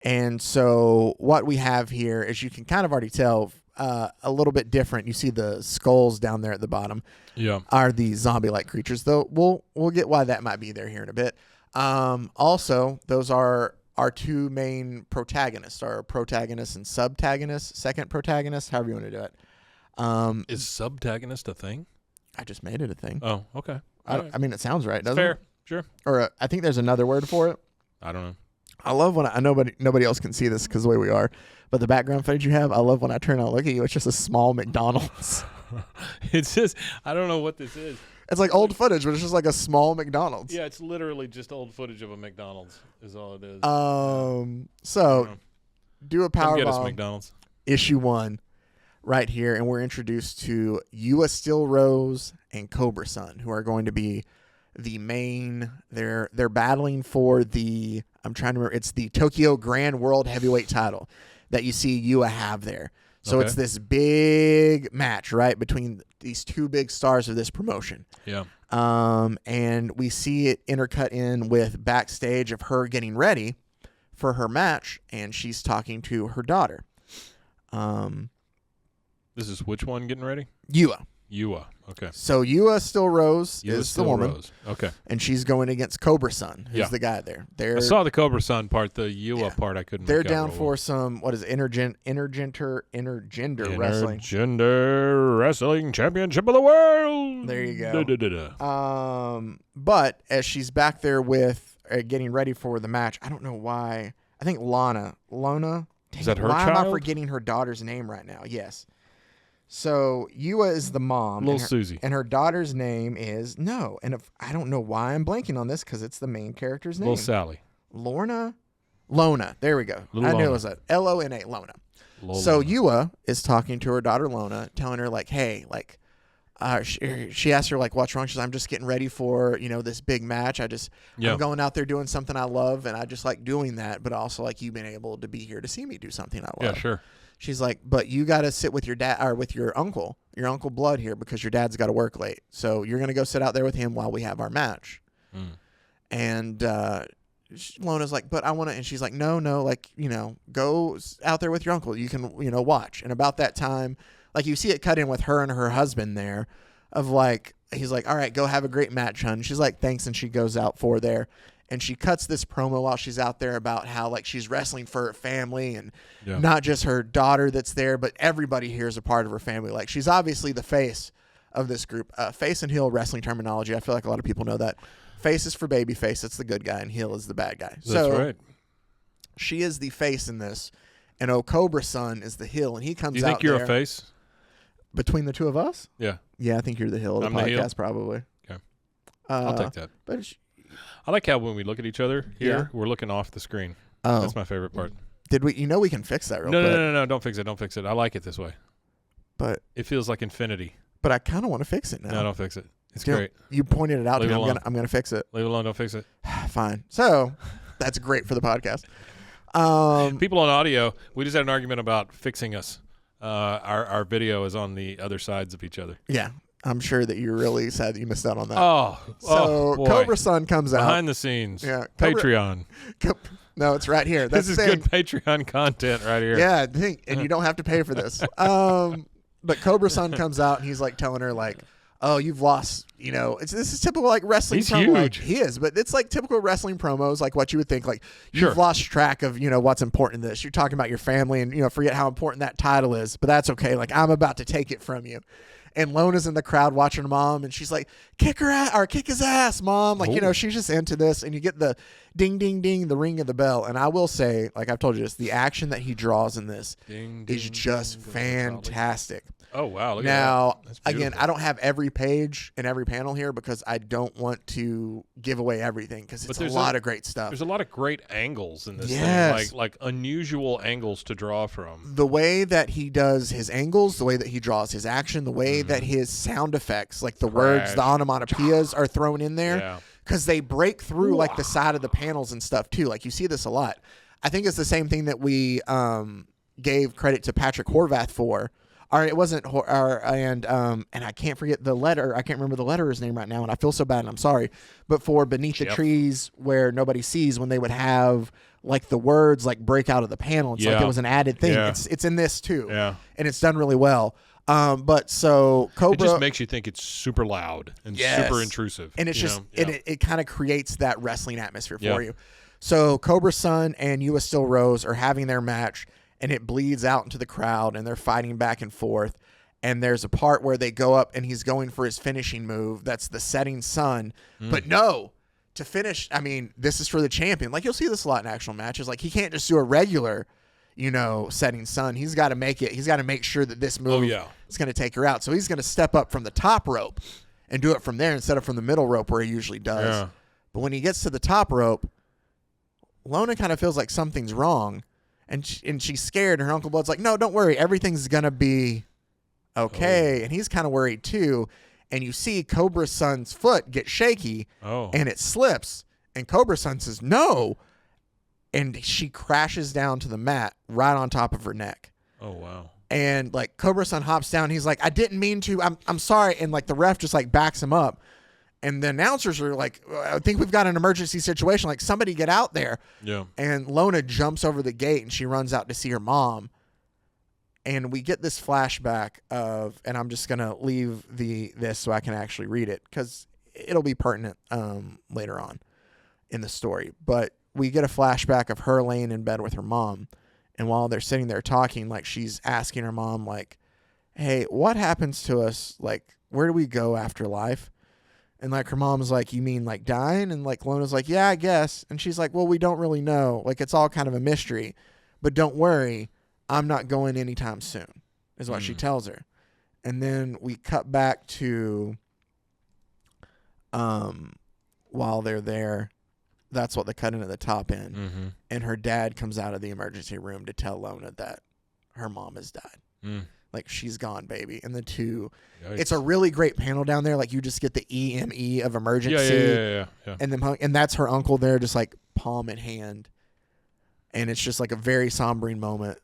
And so what we have here, as you can kind of already tell, a little bit different. You see the skulls down there at the bottom. Yeah. Are these zombie-like creatures, though we'll get why that might be there here in a bit. Also, those are our two main protagonists, our protagonist and subtagonist, second protagonist, however you want to do it. Is subtagonist a thing? I just made it a thing. Oh, okay. I mean, it sounds right, doesn't Fair. it? Sure. Or I think there's another word for it. I don't know. I love when nobody else can see this because the way we are, but the background footage you have, I love when I turn and look at you. It's just a small McDonald's. It's just, I don't know what this is. It's like old footage, but it's just like a small McDonald's. Yeah, it's literally just old footage of a McDonald's is all it is. So do a Come get us, Powerbomb McDonald's. issue 1 right here, and we're introduced to Yua Still Rose and Cobra Sun, who are going to be the main. They're battling for the, I'm trying to remember, it's the Tokyo Grand World Heavyweight title that you see Yua have there. So It's this big match, right, between these two big stars of this promotion. Yeah. And we see it intercut in with backstage of her getting ready for her match, and she's talking to her daughter. This is which one getting ready? Yua. Okay. So Yua Still Rose is the woman. Rose. Okay. And she's going against Cobra Sun, who's the guy there. I saw the Cobra Sun part, the Yua part I couldn't They're make out down real for well. some, what is it, intergender wrestling. Intergender Wrestling Championship of the World. There you go. Da-da-da-da. But as she's back there with getting ready for the match, I don't know why. I think Lona. Is that her why child? am I forgetting her daughter's name right now? Yes. So Yua is the mom. Little Susie. And her daughter's name is, and I don't know why I'm blanking on this because it's the main character's name. Little Sally. Lona. There we go. Little I knew Lona. it was a Lona. Lona. Little So Lona. Yua is talking to her daughter Lona, telling her like, hey, like, she asked her like, what's wrong? She's like, I'm just getting ready for, this big match. I'm going out there doing something I love, and I just like doing that, but also like you being able to be here to see me do something I love. Yeah, sure. She's like, but you got to sit with your dad or with your uncle Blood here because your dad's got to work late. So you're going to go sit out there with him while we have our match. And Lona's like, but I want to, and she's like, no, like, go out there with your uncle. You can, watch. And about that time, like you see it cut in with her and her husband there of like, he's like, all right, go have a great match, hun. She's like, thanks. And she goes out for there. And she cuts this promo while she's out there about how like she's wrestling for her family and not just her daughter that's there, but everybody here is a part of her family. Like she's obviously the face of this group. Face and heel wrestling terminology. I feel like a lot of people know that. Face is for baby face. That's the good guy. And heel is the bad guy. That's right. She is the face in this. And Cobra Sun is the heel. And he comes out. Do you think you're a face? Between the two of us? Yeah. Yeah, I think you're the heel of the I'm the podcast heel? probably. Okay. I'll take that. But I like how when we look at each other here, we're looking off the screen. Oh. That's my favorite part. Did we? We can fix that real quick. No. Don't fix it. I like it this way. But it feels like infinity. But I kind of want to fix it now. No, don't fix it. It's great. You pointed it out Leave to me. it alone. I'm gonna fix it. Leave it alone. Don't fix it. Fine. So that's great for the podcast. People on audio, we just had an argument about fixing us. Our video is on the other sides of each other. Yeah. I'm sure that you're really sad that you missed out on that. So boy. Cobra Sun comes out. Behind the scenes. Yeah. Patreon. No, it's right here. That's this is good Patreon content right here. Yeah, and you don't have to pay for this. But Cobra Sun comes out and he's like telling her like, oh, you've lost, this is typical like wrestling. He's promo. huge. Like, he is, but it's like typical wrestling promos, like what you would think, like you've lost track of, what's important in this. You're talking about your family and, forget how important that title is, but that's okay. Like I'm about to take it from you. And Lona's in the crowd watching her mom, and she's like, kick his ass, mom. Like, she's just into this. And you get the ding, ding, ding, the ring of the bell. And I will say, like I've told you this, the action that he draws in this is just fantastic. Oh, wow. Look now, at that. again, I don't have every page and every panel here because I don't want to give away everything because it's a lot of great stuff. There's a lot of great angles in this thing, like unusual angles to draw from. The way that he does his angles, the way that he draws his action, the way that his sound effects, like the words, the onomatopoeias are thrown in there because they break through like the side of the panels and stuff too. Like you see this a lot. I think it's the same thing that we gave credit to Patrick Horvath for. Or it wasn't, and I can't forget the letter. I can't remember the letter's name right now, and I feel so bad, and I'm sorry. But for Beneath the Trees Where Nobody Sees, when they would have like the words like break out of the panel. It's like it was an added thing. Yeah. It's in this too. Yeah. And it's done really well. But so Cobra, it just makes you think it's super loud and super intrusive. And it's just it kind of creates that wrestling atmosphere for you. So Cobra's son and You Are Still Rose are having their match, and it bleeds out into the crowd, and they're fighting back and forth. And there's a part where they go up and he's going for his finishing move. That's the setting sun. But no, to finish, I mean, this is for the champion. Like, you'll see this a lot in actual matches. Like, he can't just do a regular, setting sun. He's got to make it. He's got to make sure that this move is going to take her out. So he's going to step up from the top rope and do it from there instead of from the middle rope where he usually does. Yeah. But when he gets to the top rope, Lona kind of feels like something's wrong. And she's scared. And her Uncle Blood's like, no, don't worry. Everything's going to be okay. And he's kind of worried too. And you see Cobra's son's foot get shaky and it slips. And Cobra's son says, no. And she crashes down to the mat right on top of her neck. Oh, wow. And like Cobra's son hops down. He's like, I didn't mean to. I'm sorry. And like the ref just like backs him up. And the announcers are like, I think we've got an emergency situation. Like, somebody get out there. Yeah. And Lona jumps over the gate and she runs out to see her mom. And we get this flashback of, and I'm just going to leave this so I can actually read it because it'll be pertinent later on in the story. But we get a flashback of her laying in bed with her mom. And while they're sitting there talking, like, she's asking her mom, like, hey, what happens to us? Like, where do we go after life? And like her mom's like, you mean like dying? And like Lona's like, yeah, I guess. And she's like, well, we don't really know. Like, it's all kind of a mystery. But don't worry, I'm not going anytime soon, is what she tells her. And then we cut back to while they're there. That's what they cut into the top end. Mm-hmm. And her dad comes out of the emergency room to tell Lona that her mom has died. Like, she's gone, baby. And the two, it's a really great panel down there. Like, you just get the EME of emergency. Yeah. And that's her uncle there, just like palm in hand. And it's just like a very sombering moment.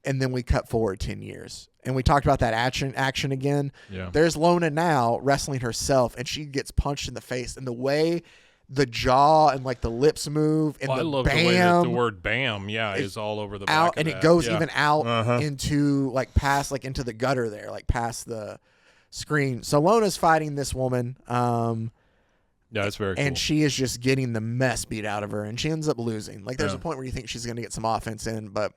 And then we cut forward 10 years. And we talked about that action again. Yeah. There's Lona now wrestling herself, and she gets punched in the face. And the way the jaw and like the lips move, and I love the way that the word "bam" is all over the out, back and of it goes even out into like past, like into the gutter there, like past the screen. So Lona's fighting this woman. Yeah, it's very cool. And she is just getting the mess beat out of her, and she ends up losing. Like, there's a point where you think she's going to get some offense in, but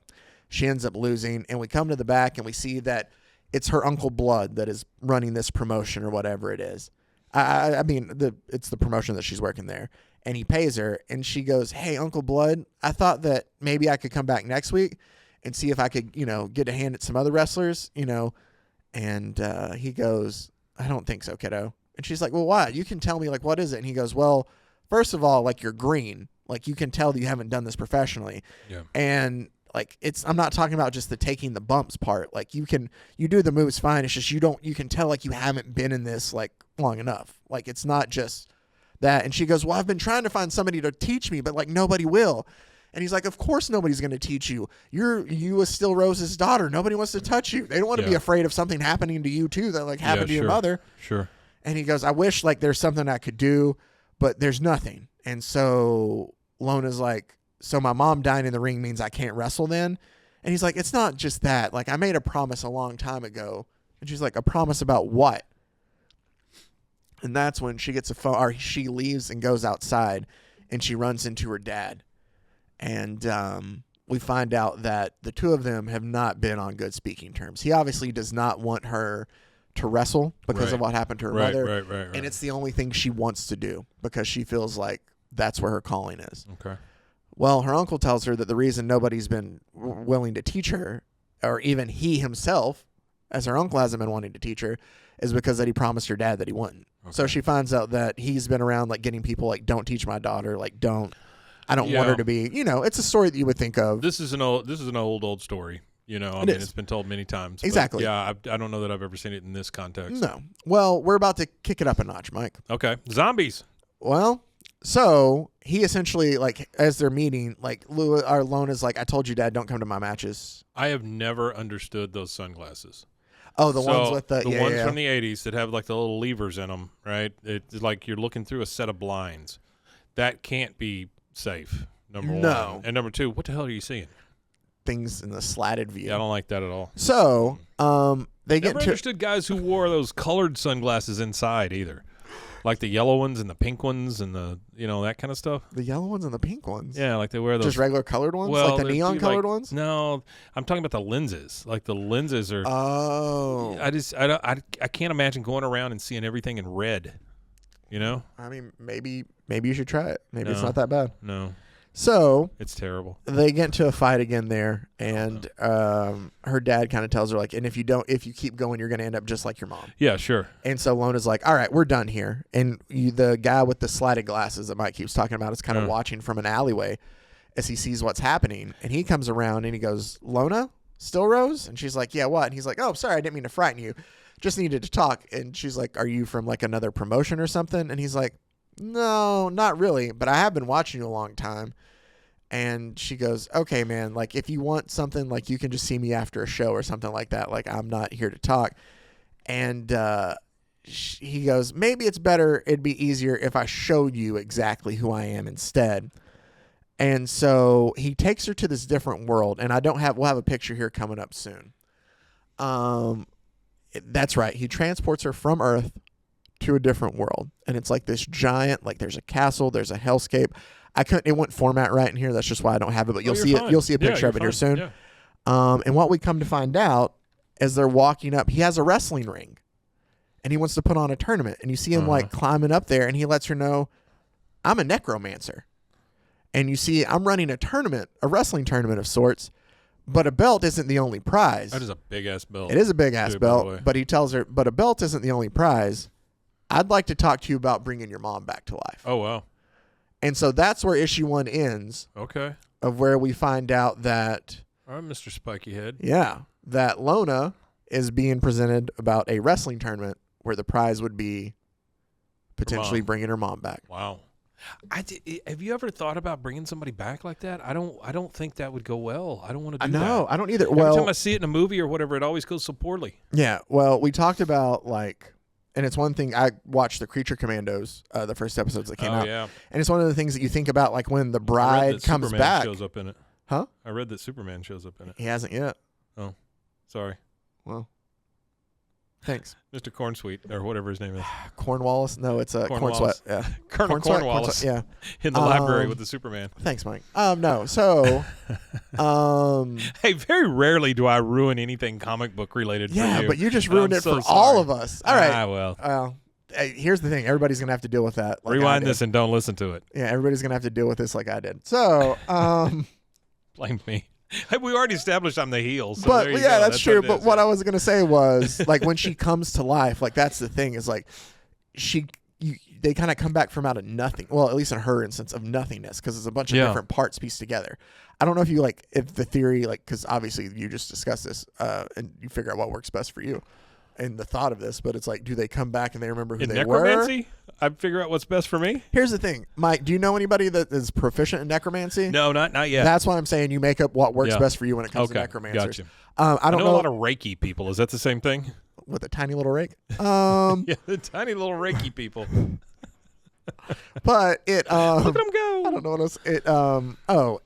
she ends up losing. And we come to the back, and we see that it's her Uncle Blood that is running this promotion or whatever it is. I mean, it's the promotion that she's working there. And he pays her, and she goes, hey, Uncle Blood, I thought that maybe I could come back next week and see if I could, get a hand at some other wrestlers, And he goes, I don't think so, kiddo. And she's like, well, why? You can tell me, like, what is it? And he goes, well, first of all, like, you're green. Like, you can tell that you haven't done this professionally. Yeah. And, like, I'm not talking about just the taking the bumps part. Like, you do the moves fine. It's just you can tell, like, you haven't been in this, like, long enough. Like, it's not just that. And she goes, well, I've been trying to find somebody to teach me, but, like, nobody will. And he's like, of course nobody's going to teach you. You was still Rose's daughter. Nobody wants to touch you. They don't want to be afraid of something happening to you, too, that, like, happened to your mother. Sure. And he goes, I wish, like, there's something I could do, but there's nothing. And so Lona's like, so my mom dying in the ring means I can't wrestle then? And he's like, it's not just that. Like, I made a promise a long time ago. And she's like, a promise about what? And that's when she gets a phone, or she leaves and goes outside, and she runs into her dad. And we find out that the two of them have not been on good speaking terms. He obviously does not want her to wrestle because of what happened to her mother. Right. And it's the only thing she wants to do because she feels like that's where her calling is. Okay. Well, her uncle tells her that the reason nobody's been willing to teach her, or even he himself, as her uncle hasn't been wanting to teach her, is because that he promised her dad that he wouldn't. Okay. So she finds out that he's been around, like, getting people, like, don't teach my daughter, like, I don't want her to be, it's a story that you would think of. This is an old story. It's been told many times. Exactly. Yeah, I don't know that I've ever seen it in this context. No. Well, we're about to kick it up a notch, Mike. Okay. Zombies. Well, so he essentially, like, as they're meeting, like, Lona's like, I told you, Dad, don't come to my matches. I have never understood those sunglasses. Oh, the ones with the ones from the 80s that have, like, the little levers in them, right? It's like you're looking through a set of blinds. That can't be safe. Number No. one. And number two, what the hell are you seeing? Things in the slatted view. Yeah, I don't like that at all. So, they Never get to understood guys who wore those colored sunglasses inside either. Like the yellow ones and the pink ones and the, that kind of stuff. the yellow ones and the pink ones. Yeah, like they wear those. Just regular colored ones? Well, like the neon colored ones? No, I'm talking about the lenses. Like the lenses are. Oh. I can't imagine going around and seeing everything in red. I mean, maybe you should try it. Maybe it's No. not that bad. No, So it's terrible. they get into a fight again there, and her dad kind of tells her, like, and if you keep going, you're going to end up just like your mom. Yeah, sure. And so Lona's like, all right, we're done here. And the guy with the slatted glasses that Mike keeps talking about is kind of watching from an alleyway as he sees what's happening. And he comes around and he goes, Lona, still Rose? And she's like, yeah, what? And he's like, oh, sorry, I didn't mean to frighten you. Just needed to talk. And she's like, are you from like another promotion or something? And he's like, no, not really, but I have been watching you a long time. And she goes, okay, man, like if you want something, like you can just see me after a show or something like that. Like I'm not here to talk. And he goes, maybe it'd be easier if I showed you exactly who I am instead. And so he takes her to this different world. And we'll have a picture here coming up soon. That's right. He transports her from Earth to a different world. And it's like this giant, like there's a castle, there's a hellscape. It wouldn't format right in here. That's just why I don't have it, but you'll see it. You'll see a picture of it here soon. Yeah. And what we come to find out as they're walking up, he has a wrestling ring and he wants to put on a tournament. And you see him like climbing up there and he lets her know, I'm a necromancer. And you see, I'm running a wrestling tournament of sorts, but a belt isn't the only prize. That is a big ass belt. It is a big ass belt, but he tells her, but a belt isn't the only prize. I'd like to talk to you about bringing your mom back to life. Oh, wow. And so that's where issue 1 ends. Okay. Of where we find out that... All right, Mr. Spiky Head. Yeah. That Lona is being presented about a wrestling tournament where the prize would be potentially bringing her mom back. Wow. Have you ever thought about bringing somebody back like that? I don't think that would go well. I don't want to do that. No, I don't either. Every time I see it in a movie or whatever, it always goes so poorly. Yeah. Well, we talked about like... And it's one thing, I watched the Creature Commandos, the first episodes that came out. Yeah. And it's one of the things that you think about, like when the bride comes Superman back. Shows up in it. Huh? I read that Superman shows up in it. He hasn't yet. Oh, sorry. Well, thanks. Mr. Cornsweet, or whatever his name is. Cornwallis? No, it's Cornsweat. Yeah. Colonel Cornwallis. Yeah. In the library with the Superman. Thanks, Mike. No. So, hey, very rarely do I ruin anything comic book related for you. Yeah, but you just ruined it for sorry. all of us. All right. Well. Hey, here's the thing. Everybody's going to have to deal with that. Like rewind this and don't listen to it. Yeah, everybody's going to have to deal with this like I did. So, blame me. Hey, we already established I'm the heel. So but there you yeah, go. that's true. But what I was gonna say was like when she comes to life, like that's the thing is like they kind of come back from out of nothing. Well, at least in her instance of nothingness, because it's a bunch of different parts pieced together. I don't know if you if the theory because obviously you just discussed this and you figure out what works best for you. And the thought of this, but it's like, do they come back and they remember who they necromancy? were? I figure out what's best for me. Here's the thing, Mike. Do you know anybody that is proficient in necromancy? No, not yet. That's why I'm saying you make up what works best for you when it comes to necromancers. Gotcha. I don't know a lot of Reiki people. Is that the same thing? With a tiny little rake. Yeah, the tiny little Reiki people. But it look at them go. I don't know what else.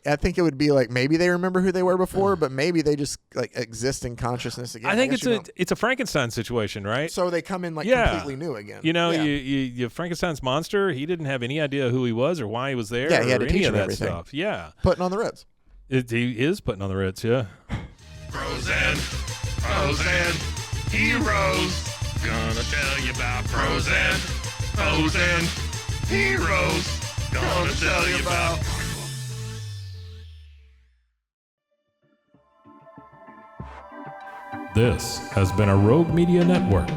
I think it would be like maybe they remember who they were before, but maybe they just like exist in consciousness again. I think it's a Frankenstein situation, right? So they come in completely new again. You know, you Frankenstein's monster. He didn't have any idea who he was or why he was there. Yeah, he had to teach him that everything. Stuff. Yeah, putting on the Ritz. He is putting on the Ritz. Yeah. Frozen heroes. Gonna tell you about Frozen heroes. Gonna tell you about. This has been a Rogue Media Network